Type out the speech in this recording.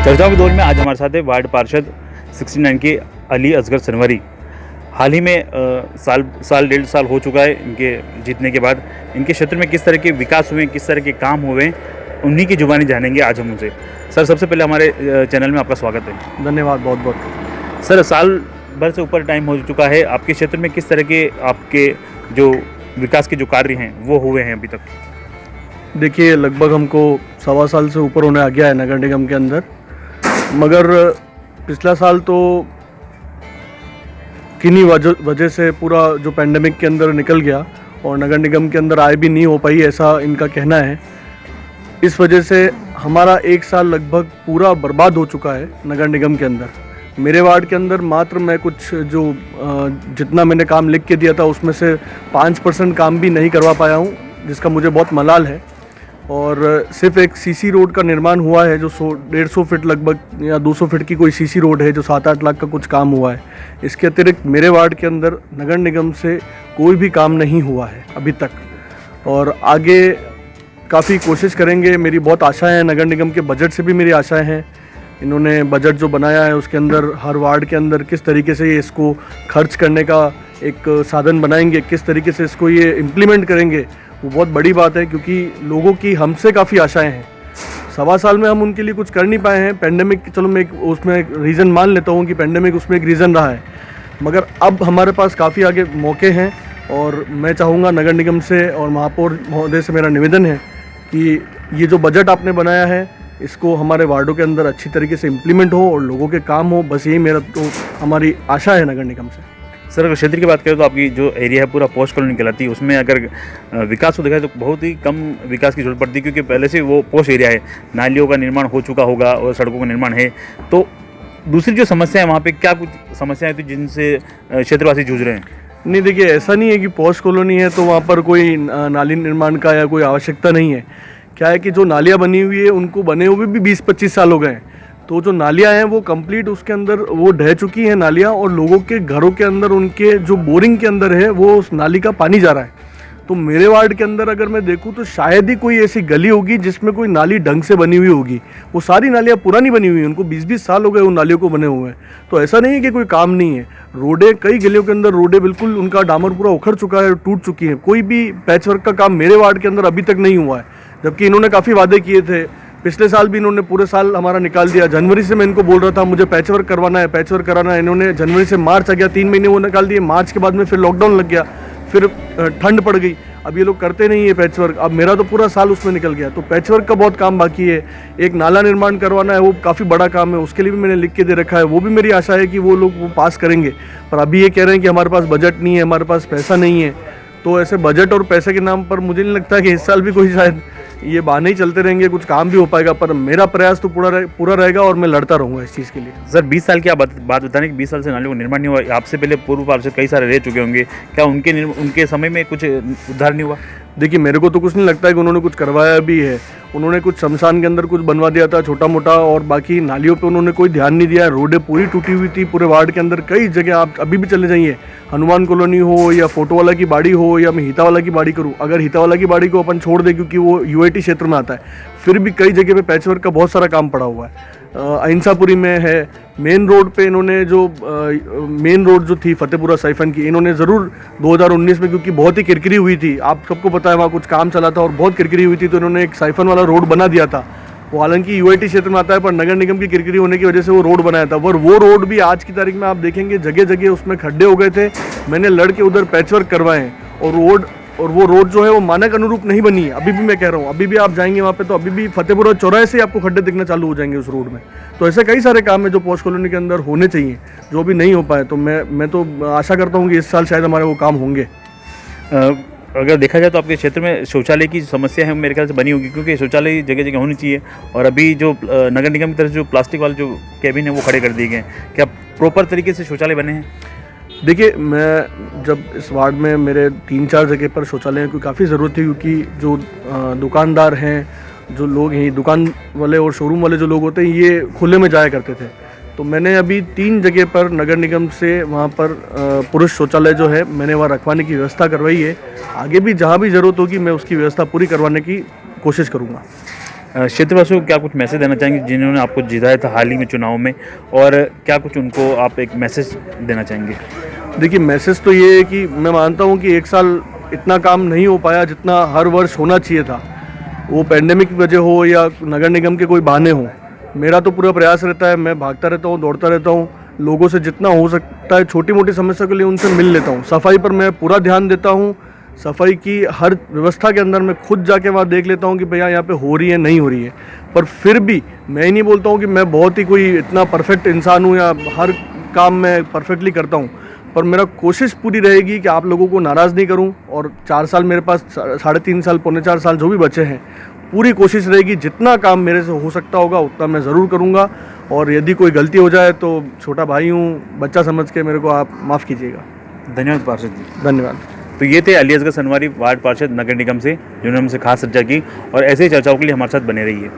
चर्चाओं के दौर में आज हमारे साथ है वार्ड पार्षद 69 के अली असगर सनवरी। हाल ही में साल डेढ़ साल हो चुका है इनके जीतने के बाद। इनके क्षेत्र में किस तरह के विकास हुए, किस तरह के काम हुए, उन्हीं की जुबानी जानेंगे आज हम उनसे। सर, सबसे पहले हमारे चैनल में आपका स्वागत है। धन्यवाद, बहुत बहुत। सर, साल भर से ऊपर टाइम हो चुका है, आपके क्षेत्र में किस तरह के आपके जो विकास के जो कार्य हैं वो हुए हैं अभी तक? देखिए, लगभग हमको 1.25 साल से ऊपर होने आ गया है नगर निगम के अंदर, मगर पिछला साल तो किन्हीं वजह से पूरा जो पैंडेमिक के अंदर निकल गया और नगर निगम के अंदर आय भी नहीं हो पाई, ऐसा इनका कहना है। इस वजह से हमारा 1 साल लगभग पूरा बर्बाद हो चुका है नगर निगम के अंदर। मेरे वार्ड के अंदर मात्र मैं कुछ जो जितना मैंने काम लिख के दिया था उसमें से 5% काम भी नहीं करवा पाया हूँ, जिसका मुझे बहुत मलाल है। और सिर्फ एक सीसी रोड का निर्माण हुआ है जो 150 फीट लगभग या 200 फीट की कोई सीसी रोड है, जो 7-8 लाख का कुछ काम हुआ है। इसके अतिरिक्त मेरे वार्ड के अंदर नगर निगम से कोई भी काम नहीं हुआ है अभी तक, और आगे काफ़ी कोशिश करेंगे। मेरी बहुत आशाएं हैं, नगर निगम के बजट से भी मेरी आशाएं हैं। इन्होंने बजट जो बनाया है उसके अंदर हर वार्ड के अंदर किस तरीके से ये इसको खर्च करने का एक साधन बनाएंगे, किस तरीके से इसको ये इम्प्लीमेंट करेंगे, वो बहुत बड़ी बात है, क्योंकि लोगों की हमसे काफ़ी आशाएं हैं। 1.25 साल में हम उनके लिए कुछ कर नहीं पाए हैं। पैंडेमिक, चलो मैं उसमें एक रीज़न मान लेता हूँ कि पैंडेमिक उसमें एक रीज़न रहा है, मगर अब हमारे पास काफ़ी आगे मौके हैं। और मैं चाहूँगा नगर निगम से और महापौर महोदय से मेरा निवेदन है कि ये जो बजट आपने बनाया है इसको हमारे वार्डों के अंदर अच्छी तरीके से इम्प्लीमेंट हो और लोगों के काम हो। बस यही मेरा तो हमारी आशा है नगर निगम से। सर, अगर क्षेत्र की बात करें तो आपकी जो एरिया है पूरा पोस्ट कॉलोनी कहलाती है, उसमें अगर विकास को देखा तो बहुत ही कम विकास की जरूरत पड़ती है, क्योंकि पहले से वो पोस्ट एरिया है, नालियों का निर्माण हो चुका होगा और सड़कों का निर्माण है। तो दूसरी जो समस्या है वहाँ पे क्या कुछ समस्याएं थी जिनसे क्षेत्रवासी जूझ रहे हैं? नहीं, देखिए, ऐसा नहीं है कि पोस्ट कॉलोनी है तो वहाँ पर कोई नाली निर्माण का या कोई आवश्यकता नहीं है। क्या है कि जो नालियाँ बनी हुई है उनको बने हुए भी 20-25 साल हो गए हैं, तो जो नालियाँ हैं वो कंप्लीट उसके अंदर वो ढह चुकी हैं नालियाँ, और लोगों के घरों के अंदर उनके जो बोरिंग के अंदर है वो उस नाली का पानी जा रहा है। तो मेरे वार्ड के अंदर अगर मैं देखूं तो शायद ही कोई ऐसी गली होगी जिसमें कोई नाली ढंग से बनी हुई होगी। वो सारी नालियाँ पुरानी बनी हुई हैं, उनको 20-20 साल हो गए उन नालियों को बने हुए हैं। तो ऐसा नहीं है कि कोई काम नहीं है। रोडें, कई गलियों के अंदर रोडें बिल्कुल उनका डामर पूरा उखड़ चुका है, टूट चुकी हैं। कोई भी पैच वर्क का काम मेरे वार्ड के अंदर अभी तक नहीं हुआ है, जबकि इन्होंने काफ़ी वादे किए थे। पिछले साल भी इन्होंने पूरे साल हमारा निकाल दिया। जनवरी से मैं इनको बोल रहा था मुझे पैच वर्क करवाना है, पैच वर्क कराना है। इन्होंने जनवरी से मार्च आ गया, 3 महीने वो निकाल दिए। मार्च के बाद में फिर लॉकडाउन लग गया, फिर ठंड पड़ गई। अब ये लोग करते नहीं है पैच वर्क। अब मेरा तो पूरा साल उसमें निकल गया। तो पैच वर्क का बहुत काम बाकी है। एक नाला निर्माण करवाना है, वो काफ़ी बड़ा काम है, उसके लिए भी मैंने लिख के दे रखा है। वो भी मेरी आशा है कि वो लोग वो पास करेंगे। पर अभी ये कह रहे हैं कि हमारे पास बजट नहीं है, हमारे पास पैसा नहीं है। तो ऐसे बजट और पैसे के नाम पर मुझे नहीं लगता कि इस साल भी कोई शायद ये बहाने ही चलते रहेंगे, कुछ काम भी हो पाएगा। पर मेरा प्रयास तो पूरा रहेगा और मैं लड़ता रहूँगा इस चीज़ के लिए। सर, 20 साल की आप बात बता रहे हैं कि 20 साल से नालियों का निर्माण नहीं हुआ। आपसे पहले पूर्व पार्षद कई सारे रह चुके होंगे, क्या उनके समय में कुछ उद्धार नहीं हुआ? देखिए, मेरे को तो कुछ नहीं लगता है कि उन्होंने कुछ करवाया भी है। उन्होंने कुछ शमशान के अंदर कुछ बनवा दिया था छोटा मोटा, और बाकी नालियों पे उन्होंने कोई ध्यान नहीं दिया। रोडें पूरी टूटी हुई थी पूरे वार्ड के अंदर। कई जगह आप अभी भी चले जाइए, हनुमान कॉलोनी हो या फोटो वाला की बाड़ी हो या मैं हिता वाला की बाड़ी करूँ, अगर हिता वाला की बाड़ी को अपन छोड़ दें क्योंकि वो यूआईटी क्षेत्र में आता है, फिर भी कई जगह पे पैचवर्क का बहुत सारा काम पड़ा हुआ है। अहिंसापुरी में है। मेन रोड पे इन्होंने जो मेन रोड जो थी फतेहपुरा साइफन की, इन्होंने ज़रूर 2019 में, क्योंकि बहुत ही किरकिरी हुई थी, आप सबको पता है वहाँ कुछ काम चला था और बहुत किरकिरी हुई थी, तो इन्होंने एक साइफन वाला रोड बना दिया था। वो हालांकि यूआईटी क्षेत्र में आता है, पर नगर निगम की किरकिरी होने की वजह से वो रोड बनाया था। और वो रोड भी आज की तारीख में आप देखेंगे जगह जगह उसमें खड्डे हो गए थे। मैंने लड़के उधर पैचवर्क करवाए हैं, और वो रोड जो है वो मानक अनुरूप नहीं बनी है। अभी भी मैं कह रहा हूँ, अभी भी आप जाएंगे वहाँ पे तो अभी भी फतेहपुरा चौराहे से आपको खड्डे दिखना चालू हो जाएंगे उस रोड में। तो ऐसे कई सारे काम है जो पोस्ट कॉलोनी के अंदर होने चाहिए, जो अभी नहीं हो पाए। तो मैं तो आशा करता हूँ कि इस साल शायद हमारे वो काम होंगे। अगर देखा जाए तो आपके क्षेत्र में शौचालय की समस्या है मेरे ख्याल से बनी होगी, क्योंकि शौचालय जगह जगह होनी चाहिए। और अभी जो नगर निगम की तरफ से जो प्लास्टिक वाले जो कैबिन है वो खड़े कर दिए गए हैं, क्या प्रॉपर तरीके से शौचालय बने हैं? देखिए, मैं जब इस वार्ड में मेरे 3-4 जगह पर शौचालय की काफ़ी ज़रूरत थी, क्योंकि जो दुकानदार हैं, जो लोग हैं, दुकान वाले और शोरूम वाले जो लोग होते हैं, ये खुले में जाया करते थे। तो मैंने अभी 3 जगह पर नगर निगम से वहाँ पर पुरुष शौचालय जो है मैंने वहाँ रखवाने की व्यवस्था करवाई है। आगे भी जहाँ भी ज़रूरत होगी मैं उसकी व्यवस्था पूरी करवाने की कोशिश करूँगा। क्षेत्रवासियों को क्या कुछ मैसेज देना चाहेंगे जिन्होंने आपको जिताया था हाल ही में चुनाव में, और क्या कुछ उनको आप एक मैसेज देना चाहेंगे? देखिए, मैसेज तो ये है कि मैं मानता हूँ कि एक साल इतना काम नहीं हो पाया जितना हर वर्ष होना चाहिए था, वो पैंडेमिक की वजह हो या नगर निगम के कोई बहाने हों। मेरा तो पूरा प्रयास रहता है, मैं भागता रहता हूँ, दौड़ता रहता हूँ, लोगों से जितना हो सकता है छोटी मोटी समस्या के लिए उनसे मिल लेता हूँ। सफाई पर मैं पूरा ध्यान देता हूँ, सफाई की हर व्यवस्था के अंदर मैं खुद जाके वहाँ देख लेता हूँ कि भैया यहाँ पे हो रही है नहीं हो रही है। पर फिर भी मैं ही नहीं बोलता हूँ कि मैं बहुत ही कोई इतना परफेक्ट इंसान हूँ या हर काम मैं परफेक्टली करता हूँ, पर मेरा कोशिश पूरी रहेगी कि आप लोगों को नाराज़ नहीं करूं। और 4 साल मेरे पास 3.5 साल पौने 4 साल जो भी बचे हैं, पूरी कोशिश रहेगी जितना काम मेरे से हो सकता होगा उतना मैं ज़रूर करूंगा। और यदि कोई गलती हो जाए तो छोटा भाई हूं, बच्चा समझ के मेरे को आप माफ़ कीजिएगा। धन्यवाद पार्षद जी। धन्यवाद। तो ये थे अली असगर सनवारी, वार्ड पार्षद नगर निगम से, जिन्होंने हमसे खास चर्चा की, और ऐसे ही चर्चाओं के लिए हमारे साथ बने रहिए।